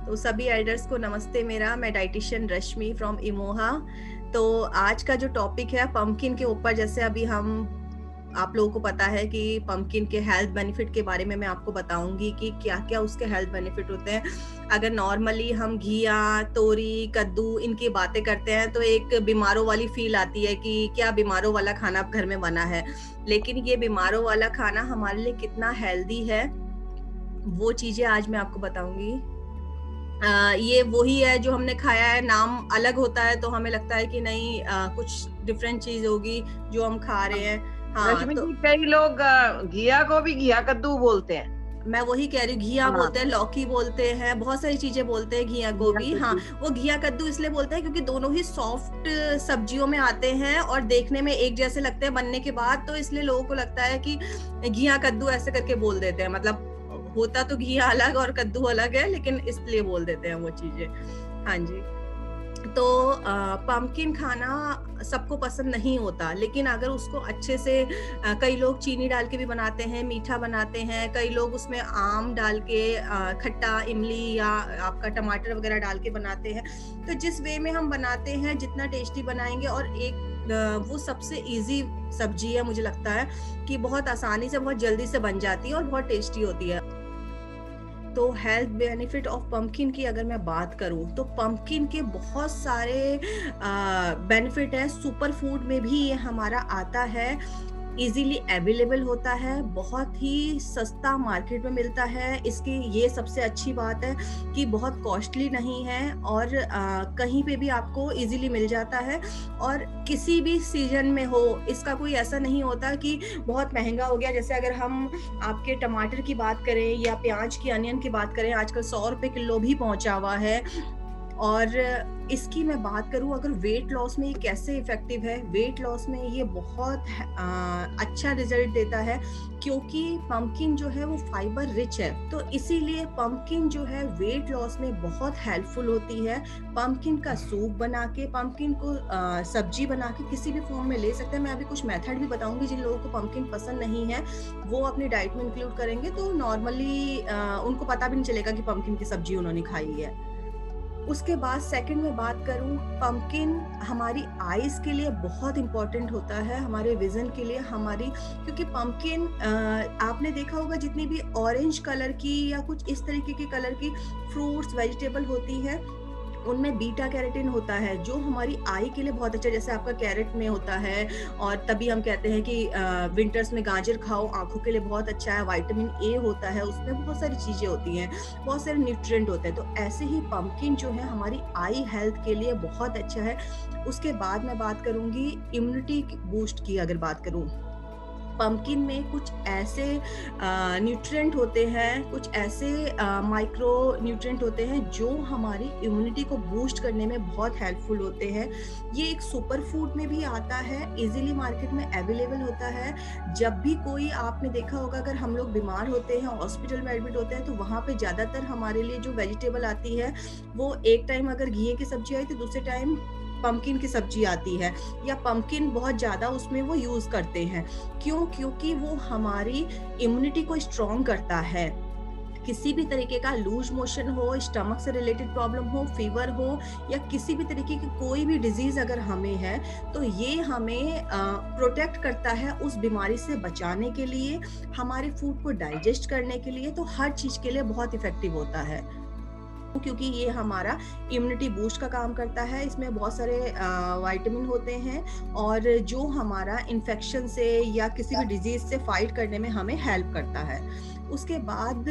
तो सभी एल्डर्स को नमस्ते मेरा। मैं डाइटिशियन रश्मि फ्रॉम इमोहा। तो आज का जो टॉपिक है पंपकिन के ऊपर, जैसे अभी हम आप लोगों को पता है कि पंपकिन के हेल्थ बेनिफिट के बारे में मैं आपको बताऊंगी कि क्या-क्या उसके हेल्थ बेनिफिट होते हैं। अगर नॉर्मली हम घिया, तोरी, कद्दू इनकी बातें करते हैं तो एक बीमारों वाली फील आती है कि क्या बीमारों वाला खाना घर में बना है। लेकिन ये बीमारों वाला खाना हमारे लिए कितना हेल्दी है, वो चीज़ें आज मैं आपको बताऊँगी। ये वही है जो हमने खाया है, नाम अलग होता है तो हमें लगता है कि नहीं कुछ डिफरेंट चीज़ होगी जो हम खा रहे हैं। हाँ, रश्मि तो जी, कई लोग घिया को भी घिया कद्दू बोलते हैं। मैं वही कह रही हूँ, घिया हाँ, बोलते हैं, लौकी बोलते हैं, बहुत सारी चीज़ें बोलते हैं घिया को घिया भी। हाँ, कद्दू। वो घिया कद्दू इसलिए बोलते हैं क्योंकि दोनों ही सॉफ्ट सब्जियों में आते हैं और देखने में एक जैसे लगते हैं बनने के बाद, तो इसलिए लोगों को लगता है कि घिया कद्दू ऐसे करके बोल देते हैं। मतलब होता तो घिया अलग और कद्दू अलग है, लेकिन इसलिए बोल देते हैं वो चीज़ें। हाँ जी। तो पम्पकिन खाना सबको पसंद नहीं होता, लेकिन अगर उसको अच्छे से कई लोग चीनी डाल के भी बनाते हैं, मीठा बनाते हैं, कई लोग उसमें आम डाल के खट्टा, इमली या आपका टमाटर वगैरह डाल के बनाते हैं। तो जिस वे में हम बनाते हैं, जितना टेस्टी बनाएँगे और एक वो सबसे ईज़ी सब्ज़ी है मुझे लगता है कि बहुत आसानी से, बहुत जल्दी से बन जाती है और बहुत टेस्टी होती है। तो हेल्थ बेनिफिट ऑफ पंपकिन की अगर मैं बात करूं तो पंपकिन के बहुत सारे बेनिफिट है। सुपर फूड में भी ये हमारा आता है, इजीली अवेलेबल होता है, बहुत ही सस्ता मार्केट में मिलता है। इसकी ये सबसे अच्छी बात है कि बहुत कॉस्टली नहीं है और कहीं पे भी आपको इजीली मिल जाता है और किसी भी सीजन में हो। इसका कोई ऐसा नहीं होता कि बहुत महंगा हो गया। जैसे अगर हम आपके टमाटर की बात करें या प्याज की, अनियन की बात करें, आजकल 100 रुपए किलो भी पहुंचा हुआ है। और इसकी मैं बात करूँ अगर वेट लॉस में ये कैसे इफ़ेक्टिव है, वेट लॉस में ये बहुत अच्छा रिज़ल्ट देता है क्योंकि पंपकिन जो है वो फाइबर रिच है। तो इसीलिए पंपकिन जो है वेट लॉस में बहुत हेल्पफुल होती है। पंपकिन का सूप बना के, पंपकिन को सब्ज़ी बना के किसी भी फ़ॉर्म में ले सकते हैं। मैं अभी कुछ मेथड भी बताऊँगी, जिन लोगों को पंपकिन पसंद नहीं है, वो अपनी डाइट में इंक्लूड करेंगे तो नॉर्मली उनको पता भी नहीं चलेगा कि पंपकिन की सब्ज़ी उन्होंने खाई है। उसके बाद सेकंड में बात करूँ, पंपकिन हमारी आईज़ के लिए बहुत इम्पोर्टेंट होता है, हमारे विज़न के लिए, हमारी क्योंकि पंपकिन आपने देखा होगा जितनी भी ऑरेंज कलर की या कुछ इस तरीके के कलर की फ्रूट्स, वेजिटेबल होती है, उनमें बीटा कैरोटीन होता है जो हमारी आई के लिए बहुत अच्छा है। जैसे आपका कैरेट में होता है और तभी हम कहते हैं कि विंटर्स में गाजर खाओ, आँखों के लिए बहुत अच्छा है। विटामिन ए होता है, उसमें बहुत सारी चीज़ें होती हैं, बहुत सारे न्यूट्रिएंट होते हैं। तो ऐसे ही पंपकिन जो है हमारी आई हेल्थ के लिए बहुत अच्छा है। उसके बाद मैं बात करूँगी इम्यूनिटी बूस्ट की अगर बात करूँ। पंपकिन में कुछ ऐसे न्यूट्रिएंट होते हैं, कुछ ऐसे माइक्रो न्यूट्रिएंट होते हैं जो हमारी इम्यूनिटी को बूस्ट करने में बहुत हेल्पफुल होते हैं। ये एक सुपर फूड में भी आता है, इजीली मार्केट में अवेलेबल होता है। जब भी कोई आपने देखा होगा अगर हम लोग बीमार होते हैं, हॉस्पिटल में एडमिट होते हैं तो वहाँ पे ज़्यादातर हमारे लिए जो वेजिटेबल आती है, वो एक टाइम अगर घिये की सब्जी आई तो दूसरे टाइम पंपकिन की सब्जी आती है या पंपकिन बहुत ज़्यादा उसमें वो यूज़ करते हैं। क्यों? क्योंकि वो हमारी इम्यूनिटी को स्ट्रॉन्ग करता है। किसी भी तरीके का लूज़ मोशन हो, स्टमक से रिलेटेड प्रॉब्लम हो, फ़ीवर हो या किसी भी तरीके की कोई भी डिज़ीज़ अगर हमें है, तो ये हमें प्रोटेक्ट करता है उस बीमारी से बचाने के लिए, हमारे फूड को डाइजेस्ट करने के लिए, तो हर चीज़ के लिए बहुत इफ़ेक्टिव होता है। क्योंकि ये हमारा इम्यूनिटी बूस्ट का काम करता है। इसमें बहुत सारे विटामिन होते हैं और जो हमारा इन्फेक्शन से या किसी भी डिज़ीज़ से फाइट करने में हमें हेल्प करता है। उसके बाद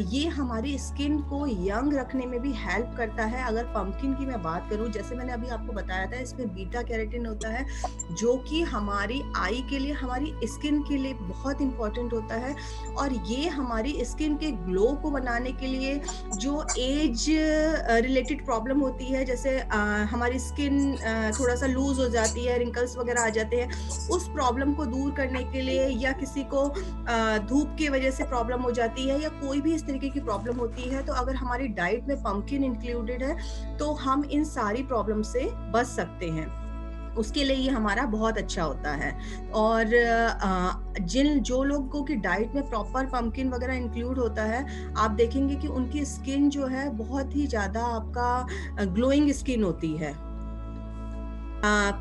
ये हमारी स्किन को यंग रखने में भी हेल्प करता है। अगर पंपकिन की मैं बात करूँ, जैसे मैंने अभी आपको बताया था, इसमें बीटा कैरोटीन होता है, जो कि हमारी आई के लिए, हमारी स्किन के लिए बहुत इम्पोर्टेंट होता है और ये हमारी स्किन के ग्लो को बनाने के लिए, जो एज रिलेटेड प्रॉब्लम होती है, जैसे हमारी स्किन थोड़ा-सा लूज़ हो जाती है, रिंकल्स वगैरह आ जाते हैं, उस प्रॉब्लम को दूर करने के लिए या किसी को धूप की वजह से प्रॉब्लम हो जाती है या कोई भी इस तरीके की प्रॉब्लम होती है, तो अगर हमारी डाइट में पंपकिन इंक्लूडेड है, तो हम इन सारी प्रॉब्लम से बच सकते हैं। उसके लिए ये हमारा बहुत अच्छा होता है। और जिन जो लोगों की डाइट में प्रॉपर पम्पकिन वगैरह इंक्लूड होता है, आप देखेंगे कि उनकी स्किन जो है बहुत ही ज़्यादा आपका ग्लोइंग स्किन होती है।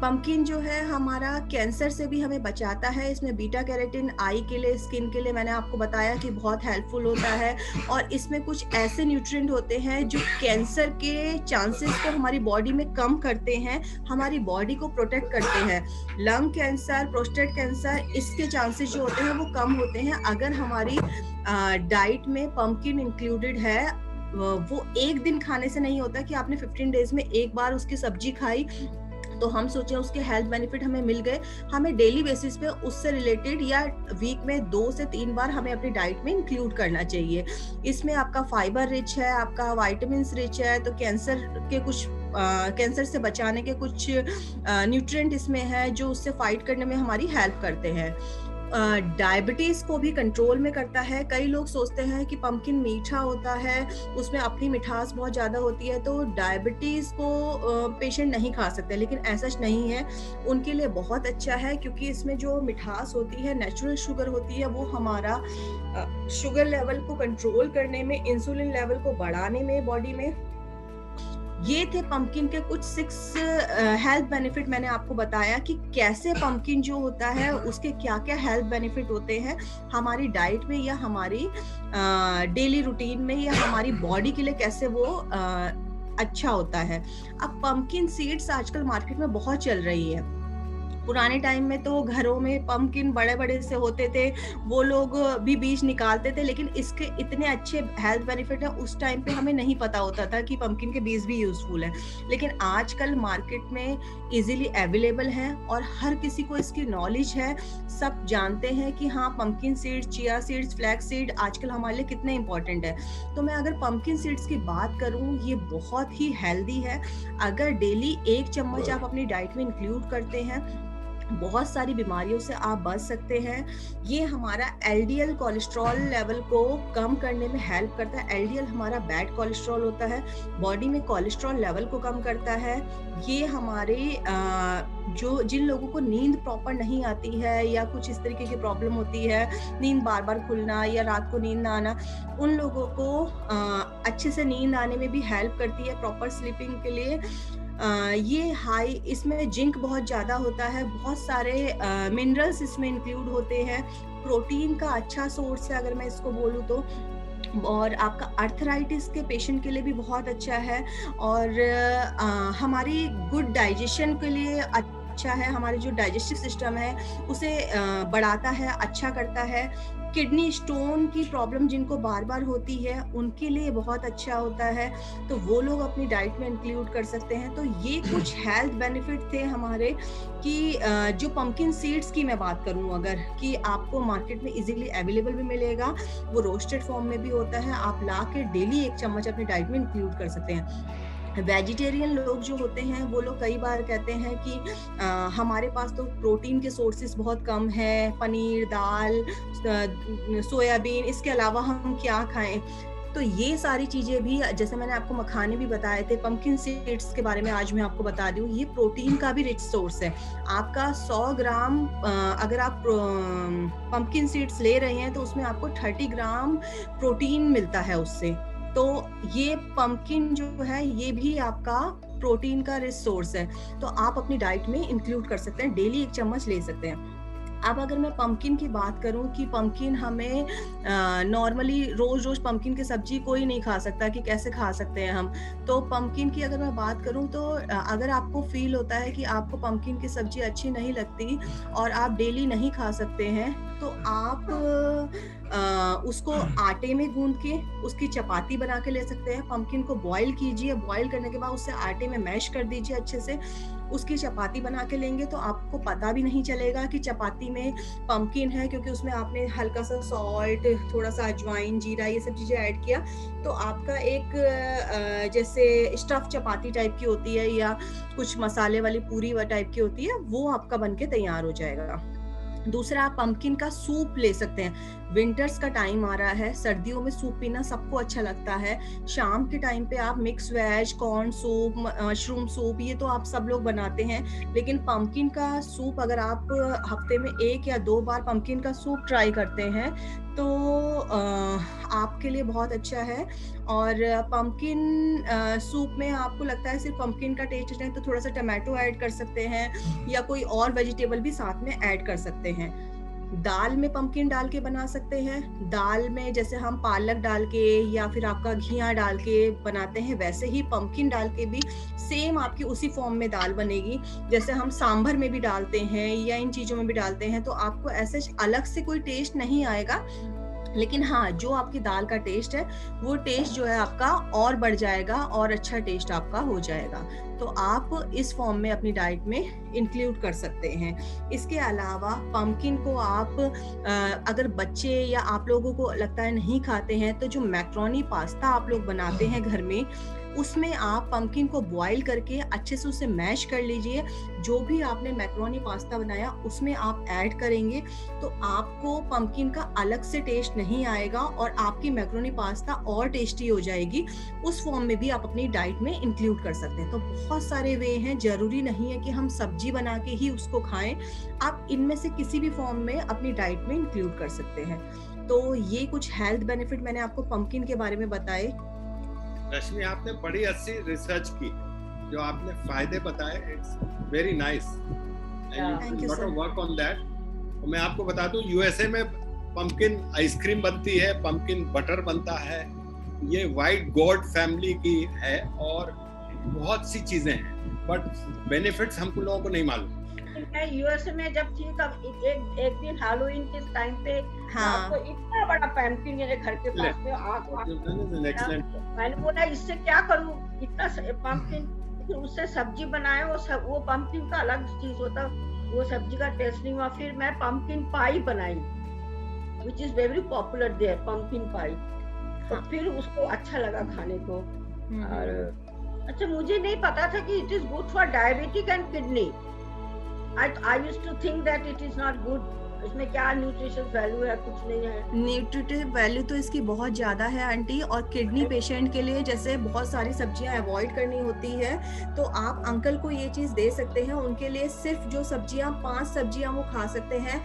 पम्पकिन जो है हमारा कैंसर से भी हमें बचाता है। इसमें बीटा कैरोटीन आई के लिए, स्किन के लिए मैंने आपको बताया कि बहुत हेल्पफुल होता है। और इसमें कुछ ऐसे न्यूट्रिएंट होते हैं जो कैंसर के चांसेस को हमारी बॉडी में कम करते हैं, हमारी बॉडी को प्रोटेक्ट करते हैं। लंग कैंसर, प्रोस्टेट कैंसर, इसके चांसेस जो होते हैं वो कम होते हैं अगर हमारी डाइट में पम्पकिन इंक्लूडेड है। वो एक दिन खाने से नहीं होता कि आपने 15 डेज में एक बार उसकी सब्जी खाई तो हम सोचें उसके हेल्थ बेनिफिट हमें मिल गए। हमें डेली बेसिस पे उससे रिलेटेड या वीक में 2 से 3 बार हमें अपनी डाइट में इंक्लूड करना चाहिए। इसमें आपका फाइबर रिच है, आपका विटामिन्स रिच है, तो कैंसर से बचाने के कुछ न्यूट्रिएंट इसमें है जो उससे फाइट करने में हमारी हेल्प करते हैं। डायबिटीज को भी कंट्रोल में करता है। कई लोग सोचते हैं कि पम्पकिन मीठा होता है, उसमें अपनी मिठास बहुत ज़्यादा होती है, तो डायबिटीज को पेशेंट नहीं खा सकते, लेकिन ऐसा नहीं है। उनके लिए बहुत अच्छा है क्योंकि इसमें जो मिठास होती है, नेचुरल शुगर होती है, वो हमारा शुगर लेवल को कंट्रोल करने में, इंसुलिन लेवल को बढ़ाने में बॉडी में। ये थे पम्पकिन के कुछ 6 हेल्थ बेनिफिट। मैंने आपको बताया कि कैसे पम्पकिन जो होता है उसके क्या-क्या हेल्थ बेनिफिट होते हैं हमारी डाइट में या हमारी डेली रूटीन में या हमारी बॉडी के लिए कैसे वो अच्छा होता है। अब पम्पकिन सीड्स आजकल मार्केट में बहुत चल रही है। पुराने टाइम में तो घरों में पम्पकिन बड़े-बड़े से होते थे, वो लोग भी बीज निकालते थे, लेकिन इसके इतने अच्छे हेल्थ बेनिफिट है उस टाइम पे हमें नहीं पता होता था कि पम्पकिन के बीज भी यूज़फुल हैं। लेकिन आजकल मार्केट में ईज़िली अवेलेबल हैं और हर किसी को इसकी नॉलेज है। सब जानते हैं कि हाँ, pumpkin seeds, chia seeds, flax seed आजकल हमारे लिए कितने इम्पोर्टेंट है। तो मैं अगर पम्पकिन सीड्स की बात करूँ, ये बहुत ही हेल्दी है। अगर डेली 1 चम्मच आप अपनी डाइट में इंक्लूड करते हैं, बहुत सारी बीमारियों से आप बच सकते हैं। ये हमारा एलडीएल कोलेस्ट्रॉल लेवल को कम करने में हेल्प करता है। एलडीएल हमारा बैड कोलेस्ट्रॉल होता है, बॉडी में कोलेस्ट्रॉल लेवल को कम करता है। ये हमारे जो जिन लोगों को नींद प्रॉपर नहीं आती है या कुछ इस तरीके की प्रॉब्लम होती है, नींद बार-बार खुलना या रात को नींद ना आना, उन लोगों को अच्छे से नींद आने में भी हेल्प करती है प्रॉपर स्लीपिंग के लिए। ये हाई, इसमें जिंक बहुत ज़्यादा होता है, बहुत सारे मिनरल्स इसमें इंक्लूड होते हैं, प्रोटीन का अच्छा सोर्स है अगर मैं इसको बोलूँ तो। और आपका अर्थराइटिस के पेशेंट के लिए भी बहुत अच्छा है और हमारी गुड डाइजेशन के लिए अच्छा है। हमारे जो डाइजेस्टिव सिस्टम है उसे बढ़ाता है, अच्छा करता है। किडनी स्टोन की प्रॉब्लम जिनको बार-बार होती है, उनके लिए बहुत अच्छा होता है, तो वो लोग अपनी डाइट में इंक्लूड कर सकते हैं। तो ये कुछ हेल्थ बेनिफिट थे हमारे कि जो पम्पकिन सीड्स की मैं बात करूँ अगर, कि आपको मार्केट में इज़िली अवेलेबल भी मिलेगा, वो रोस्टेड फॉर्म में भी होता है, आप ला के डेली 1 चम्मच अपनी डाइट में इंक्लूड कर सकते हैं। वेजिटेरियन लोग जो होते हैं वो लोग कई बार कहते हैं कि हमारे पास तो प्रोटीन के सोर्सेस बहुत कम है, पनीर, दाल, सोयाबीन, इसके अलावा हम क्या खाएं। तो ये सारी चीजें भी, जैसे मैंने आपको मखाने भी बताए थे, पम्पकिन सीड्स के बारे में आज मैं आपको बता दूं, ये प्रोटीन का भी रिच सोर्स है। आपका 100 ग्राम अगर आप पम्पकिन सीड्स ले रहे हैं तो उसमें आपको 30 ग्राम प्रोटीन मिलता है उससे। तो ये पम्पकिन जो है ये भी आपका प्रोटीन का रिच सोर्स है, तो आप अपनी डाइट में इंक्लूड कर सकते हैं, डेली 1 चम्मच ले सकते हैं। अब अगर मैं पम्पकिन की बात करूं कि पम्पकिन हमें नॉर्मली रोज पम्पकिन की सब्जी कोई नहीं खा सकता, कि कैसे खा सकते हैं हम। तो पम्पकिन की अगर मैं बात करूं तो अगर आपको फील होता है कि आपको पम्पकिन की सब्जी अच्छी नहीं लगती और आप डेली नहीं खा सकते हैं, तो आप उसको आटे में गूंद के उसकी चपाती बना के ले सकते हैं। पम्पकिन को बॉईल कीजिए, बॉईल करने के बाद उसे आटे में मैश कर दीजिए अच्छे से, उसकी चपाती बना के लेंगे तो आपको पता भी नहीं चलेगा कि चपाती में पम्पकिन है, क्योंकि उसमें आपने हल्का सा सॉल्ट, थोड़ा सा अजवाइन, जीरा, ये सब चीजें ऐड किया, तो आपका एक जैसे स्टफ चपाती टाइप की होती है या कुछ मसाले वाली पूरी टाइप की होती है, वो आपका बनके तैयार हो जाएगा। दूसरा, आप पंपकिन का सूप ले सकते हैं। विंटर्स का टाइम आ रहा है, सर्दियों में सूप पीना सबको अच्छा लगता है। शाम के टाइम पे आप mix veg, corn soup, mushroom soup, ये तो आप सब लोग बनाते हैं, लेकिन पंपकिन का सूप अगर आप हफ्ते में 1 या 2 बार पंपकिन का सूप ट्राई करते हैं तो आपके लिए बहुत अच्छा है। और पंपकिन सूप में आपको लगता है सिर्फ पंपकिन का टेस्ट है तो थोड़ा सा टमाटो ऐड कर सकते हैं या कोई और वेजिटेबल भी साथ में ऐड कर सकते हैं। दाल में पंपकिन डाल के बना सकते हैं। दाल में जैसे हम पालक डाल के या फिर आपका घिया डाल के बनाते हैं, वैसे ही पंपकिन डाल के भी सेम आपकी उसी फॉर्म में दाल बनेगी जैसे हम सांभर में भी डालते हैं या इन चीजों में भी डालते हैं। तो आपको ऐसे अलग से कोई टेस्ट नहीं आएगा, लेकिन हाँ, जो आपकी दाल का टेस्ट है वो टेस्ट जो है आपका और बढ़ जाएगा और अच्छा टेस्ट आपका हो जाएगा। तो आप इस फॉर्म में अपनी डाइट में इंक्लूड कर सकते हैं। इसके अलावा पंपकिन को आप अगर बच्चे या आप लोगों को लगता है नहीं खाते हैं तो जो मैक्रोनी पास्ता आप लोग बनाते हैं घर में, उसमें आप पंपकिन को बॉईल करके अच्छे से उसे मैश कर लीजिए। जो भी आपने मैक्रोनी पास्ता बनाया उसमें आप ऐड करेंगे तो आपको पंपकिन का अलग से टेस्ट नहीं आएगा और आपकी मैक्रोनी पास्ता और टेस्टी हो जाएगी। उस फॉर्म में भी आप अपनी डाइट में इंक्लूड कर सकते हैं। तो बहुत सारे वे हैं, जरूरी नहीं है कि हम सब्जी बना के ही उसको खाएं, आप इनमें से किसी भी फॉर्म में अपनी डाइट में इंक्लूड कर सकते हैं। तो ये कुछ हेल्थ बेनिफिट मैंने आपको पंपकिन के बारे में बताए। रश्मि, आपने बड़ी अच्छी रिसर्च की, जो आपने फायदे बताए, it's very nice and you lot of work on that. मैं आपको बता दूं, यूएसए में पंपकिन आइसक्रीम बनती है, पंपकिन बटर बनता है, ये व्हाइट गॉड फैमिली की है और बहुत सी चीजें हैं, बट बेनिफिट्स हमको लोगों को नहीं मालूम। मैं यूएसए में जब थी तब एक दिन हैलोवीन के टाइम पे आपको इतना बड़ा पंपकिन मेरे घर के पास में मैंने बोला इससे क्या करूं, इतना पंपकिन, फिर उससे सब्जी बनाए, वो पंपकिन का अलग चीज होता, वो सब्जी का टेस्ट नहीं हुआ। फिर मैं पंपकिन पाई बनाई, which is very popular there, pumpkin pie. तो फिर उसको अच्छा लगा खाने को। और अच्छा, मुझे नहीं पता था कि it is good for diabetic and kidney. I used to think that it is not good. इसमें क्या न्यूट्रिशन वैल्यू है, कुछ नहीं है। न्यूट्रिटिव वैल्यू तो इसकी बहुत ज्यादा है आंटी, और किडनी पेशेंट के लिए जैसे बहुत सारी सब्जियां अवॉइड करनी होती है, तो आप अंकल को ये चीज दे सकते हैं। उनके लिए सिर्फ जो सब्जियां 5 सब्जियां वो खा सकते हैं।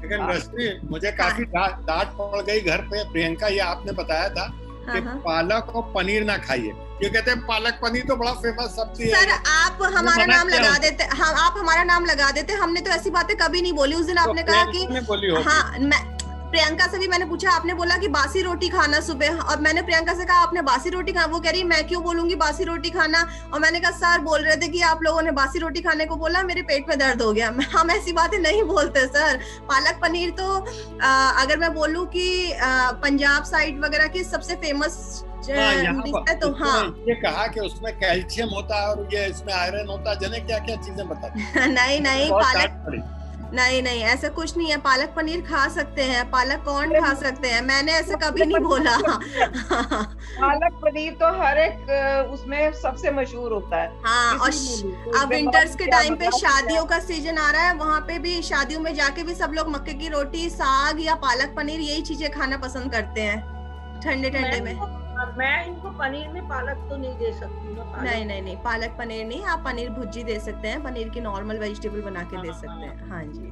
लेकिन रश्मि, मुझे काफी डांट पड़ गई घर पे। प्रियंका, ये आपने बताया था कि पालक और पनीर ना खाइए, ये कहते हैं पालक पनीर तो बड़ा फेमस सब्जी है। सर, आप हमारा नाम लगा देते, हाँ आप हमारा नाम लगा देते। हमने तो ऐसी बातें कभी नहीं बोली। उस दिन आपने कहा कि हाँ, मैं प्रियंका से भी मैंने पूछा, आपने बोला कि बासी रोटी खाना सुबह, और मैंने प्रियंका से कहा आपने बासी रोटी खाना, वो कह रही मैं क्यों बोलूंगी बासी रोटी खाना। और मैंने कहा सर बोल रहे थे कि आप लोगों ने बासी रोटी खाने को बोला, मेरे पेट में दर्द हो गया। हम ऐसी बातें नहीं बोलते सर। पालक पनीर तो अगर मैं बोलूं कि पंजाब साइड वगैरह की सबसे फेमस है। तो हाँ, ये कहा कि उसमें कैल्शियम होता है और ये इसमें आयरन होता है, जने क्या क्या चीजें बताती। नहीं, पालक नहीं, ऐसा कुछ नहीं है। पालक पनीर खा सकते हैं, पालक कॉर्न खा सकते हैं, मैंने ऐसा कभी नहीं बोला। पालक पनीर तो हर एक उसमें सबसे मशहूर होता है। हाँ, और अब विंटर्स के टाइम पे शादियों का सीजन आ रहा है, वहाँ पे भी शादियों में जाके भी सब लोग मक्के की रोटी, साग या पालक पनीर यही चीजें खाना पसंद करते हैं ठंडे में। मैं इनको पनीर में पालक तो नहीं दे सकती। नहीं, पालक पनीर नहीं, आप पनीर भुर्जी दे सकते हैं, पनीर की नॉर्मल वेजिटेबल बना के दे सकते हैं। हाँ जी,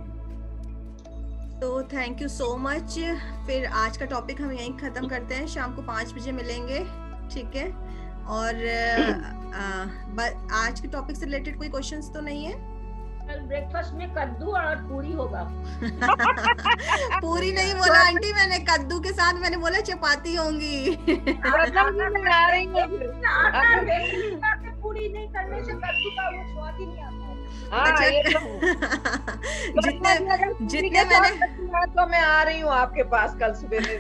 तो थैंक यू सो मच। फिर आज का टॉपिक हम यहीं खत्म करते हैं, शाम को 5 बजे मिलेंगे, ठीक है। और आज के टॉपिक से रिलेटेड कोई क्वेश्चंस तो नहीं है? कल ब्रेकफास्ट में कद्दू और पूरी होगा। पूरी नहीं बोला आंटी मैंने, कद्दू के साथ मैंने बोला चपाती होंगी। पूरी नहीं करने से कद्दू का वो स्वाद ही नहीं आता। जितने मैंने तो मैं आ रही हूँ आपके पास कल सुबह में।